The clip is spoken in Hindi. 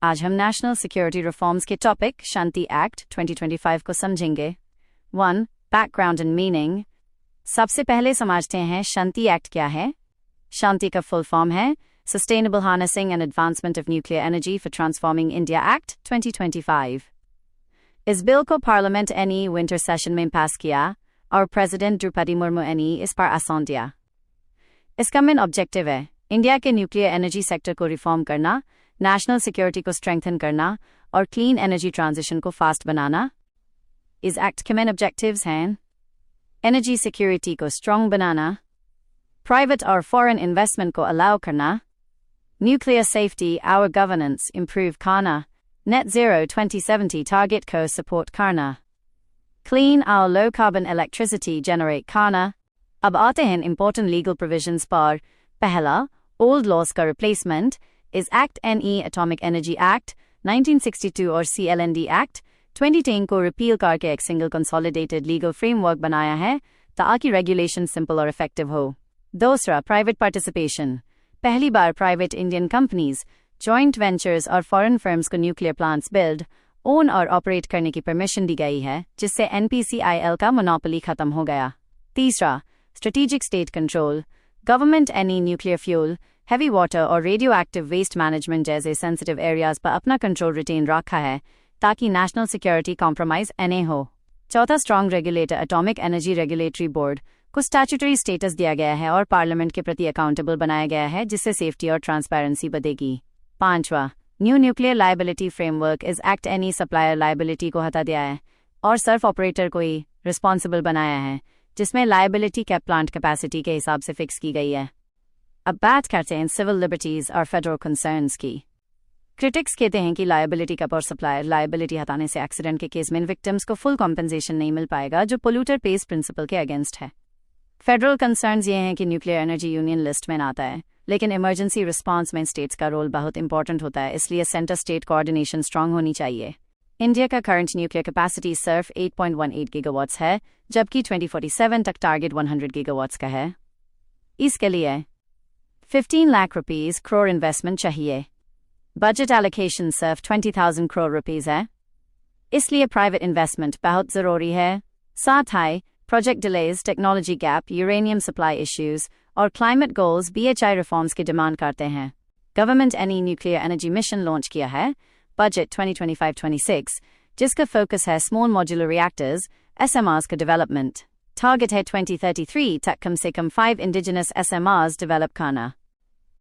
आज हम नेशनल सिक्योरिटी रिफॉर्म्स के टॉपिक शांति एक्ट 2025 को समझेंगे। 1. Background and meaning. सबसे पहले समझते हैं शांति एक्ट क्या है। शांति का फुल फॉर्म है sustainable harnessing and advancement of nuclear energy for transforming India act 2025। इस बिल को पार्लियामेंट ने विंटर सेशन में पास किया और प्रेसिडेंट द्रौपदी मुर्मू ने इस पर आसान दिया। इसका मेन ऑब्जेक्टिव है इंडिया के न्यूक्लियर एनर्जी सेक्टर को रिफॉर्म करना, नेशनल सिक्योरिटी को स्ट्रेंथन करना और क्लीन एनर्जी ट्रांजिशन को फास्ट बनाना। इस एक्ट के मेन ऑब्जेक्टिव्स हैं एनर्जी सिक्योरिटी को स्ट्रॉन्ग बनाना, प्राइवेट और फॉरेन इन्वेस्टमेंट को अलाउ करना, न्यूक्लियर सेफ्टी और गवर्नेंस इंप्रूव करना, नेट ज़ीरो 2070 टारगेट को सपोर्ट करना, क्लीन और लो कार्बन इलेक्ट्रिसिटी जनरेट करना। अब आते हैं इंपॉर्टेंट लीगल प्रोविजंस पर। पहला, ओल्ड लॉज का रिप्लेसमेंट। इस एक्ट ने एटॉमिक एनर्जी एक्ट 1962 और CLND एक्ट 2010 को रिपील करके एक सिंगल कंसोलिडेटेड लीगल फ्रेमवर्क बनाया है ताकि रेगुलेशन सिंपल और इफेक्टिव हो। दूसरा, प्राइवेट पार्टिसिपेशन। पहली बार private Indian companies, joint ventures और फॉरेन फर्म्स को न्यूक्लियर प्लांट्स बिल्ड, ओन और ऑपरेट करने की परमिशन दी गई है, जिससे NPCIL का मोनोपोली खत्म हो गया। तीसरा, स्ट्रेटेजिक स्टेट कंट्रोल। गवर्नमेंट ने न्यूक्लियर फ्यूल, हैवी वाटर और रेडियो एक्टिव वेस्ट मैनेजमेंट जैसे सेंसिटिव एरियाज पर अपना कंट्रोल रिटेन रखा है ताकि नेशनल सिक्योरिटी कॉम्प्रोमाइज न हो। चौथा, strong regulator. Atomic energy regulatory board को स्टैट्यूटरी स्टेटस दिया गया है और पार्लियामेंट के प्रति अकाउंटेबल बनाया गया है, जिससे सेफ्टी और ट्रांसपेरेंसी बढ़ेगी। पांचवा, न्यू न्यूक्लियर लायबिलिटी फ्रेमवर्क। इस एक्ट ने सप्लायर लायबिलिटी को हटा दिया है और सर्फ ऑपरेटर को ही रिस्पॉन्सिबल बनाया है, जिसमें लायबिलिटी कैप प्लांट कैपेसिटी के हिसाब से फिक्स की गई है। अब बात करते हैं सिविल लिबर्टीज और फेडरल कंसर्न्स की। क्रिटिक्स कहते हैं कि लायबिलिटी कैप और सप्लायर लायबिलिटी हटाने से एक्सीडेंट के केस में विक्टिम्स को फुल कॉम्पेंसेशन नहीं मिल पाएगा, जो पोल्यूटर पेज प्रिंसिपल के अगेंस्ट है। फेडरल कंसर्न्स ये हैं कि न्यूक्लियर एनर्जी यूनियन लिस्ट में आता है, लेकिन इमरजेंसी रिस्पांस में स्टेट्स का रोल बहुत इंपॉर्टेंट होता है, इसलिए सेंटर स्टेट कोऑर्डिनेशन स्ट्रांग होनी चाहिए। इंडिया का करंट न्यूक्लियर कैपेसिटी सिर्फ 8.18 गीगावाट्स है, जबकि 2047 तक टारगेट 100 गीगावाट्स का है। इसके लिए 15 लाख रुपीस करोड़ इन्वेस्टमेंट चाहिए। बजट एलोकेशन सिर्फ 20,000 करोड़ रुपीस है, इसलिए प्राइवेट इन्वेस्टमेंट बहुत ज़रूरी है। साथ ही project delays, technology gap, uranium supply issues और क्लाइमेट गोल्स BHI रिफॉर्म्स की डिमांड करते हैं। गवर्नमेंट ने न्यूक्लियर एनर्जी मिशन लॉन्च किया है, बजट 2025-26, जिसका फोकस है स्मॉल मॉड्यूलर रिएक्टर्स SMRs का डेवलपमेंट। टारगेट है 2033 तक कम से कम 5 इंडिजिनस SMRs डेवलप करना।